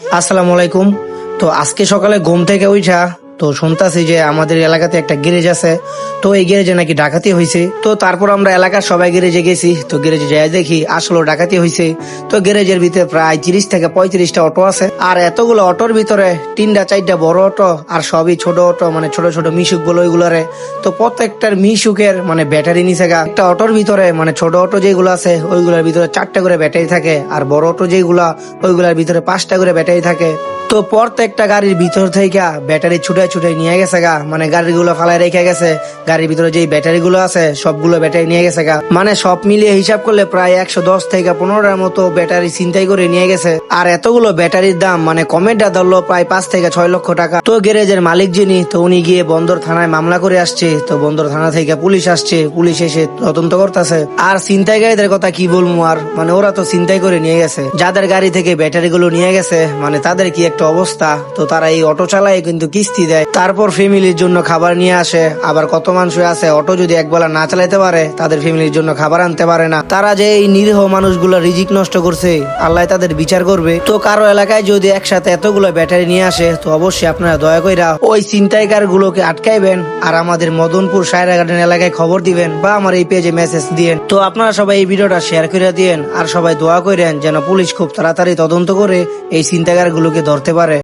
আসসালামু আলাইকুম। তো আজকে সকালে ঘুম থেকে উঠা তো শুনতাছি যে আমাদের এলাকাতে একটা গ্যারেজ আছে। তো এই গ্যারেজে নাকি ডাকাতি হয়েছে। তো তারপর আমরা এলাকার সবাই গ্যারেজে গেছি। তো গ্যারেজে যাই দেখি আসলে ডাকাতি হয়েছে। তো গ্যারেজের ভিতরে প্রায় 30 থেকে 35টা অটো আছে। আর এতগুলো অটোর ভিতরে 3টা 4টা বড় অটো আর সবই ছোট অটো, মানে ছোট ছোট মিশুক বলে ওইগুলারে। তো প্রত্যেকটার মিশুকের মানে ব্যাটারি নিচে গা। একটা অটোর ভিতরে মানে ছোট অটো যেগুলো আছে ওইগুলোর ভিতরে 4টা করে ব্যাটারি থাকে, আর বড় অটো যেগুলা ওইগুলোর ভিতরে 5টা করে ব্যাটারি থাকে। তো প্রত্যেকটা গাড়ির ভিতর থেকে ব্যাটারি ছুটাই ছুটাই নিয়ে গেছে গা, মানে গাড়িগুলো ফালাই রেখে গেছে। গাড়ির ভিতরে যেই ব্যাটারি গুলো আছে সবগুলো ব্যাটারি নিয়ে গেছে গা, মানে সব মিলিয়ে হিসাব করলে প্রায় 110 থেকে 15টার মতো ব্যাটারি ছিনতাই করে নিয়ে গেছে। আর এতগুলো ব্যাটারির দাম মানে কমেরটা ধরলো প্রায় 5 থেকে 6 লক্ষ টাকা। তো গ্যারেজের মালিক যিনি, তো উনি গিয়ে বন্দর থানায় মামলা করে আসছে। তো বন্দর থানা থেকে পুলিশ আসছে, পুলিশ এসে তদন্ত করতেছে। আর ছিনতাইকারীদের কথা কি বলবো, আর মানে ওরা তো ছিনতাই করে নিয়ে গেছে। যাদের গাড়ি থেকে ব্যাটারি গুলো নিয়ে গেছে মানে তাদের কি একটা অবস্থা। তো তারা এই অটো চালায় কিন্তু কিস্তি দেয়, তারপর ফ্যামিলির জন্য খাবার নিয়ে আসে। আবার কত মানুষ আছে অটো যদি একবেলা না চালাইতে পারে তাদের ফ্যামিলির জন্য খাবার আনতে পারে না। তারা যে এই নিরীহ মানুষগুলো রিজিক নষ্ট করছে, আল্লাহ তাদের বিচার করবে। তো কারো এলাকায় যদি একসাথে এতগুলো ব্যাটারি নিয়ে আসে তো অবশ্যই আপনারা দয়া কইরা ওই ছিনতাইকার গুলোকে আটকাইবেন। আর আমাদের মদনপুর সায়রা গার্ডেন এলাকায় খবর দিবেন বা আমার এই পেজে মেসেজ দিয়েন। তো আপনারা সবাই এই ভিডিওটা শেয়ার করে দিয়েন, আর সবাই দোয়া করেন যেন পুলিশ খুব তাড়াতাড়ি তদন্ত করে এই ছিনতাইকার গুলোকে ধরতে পারে।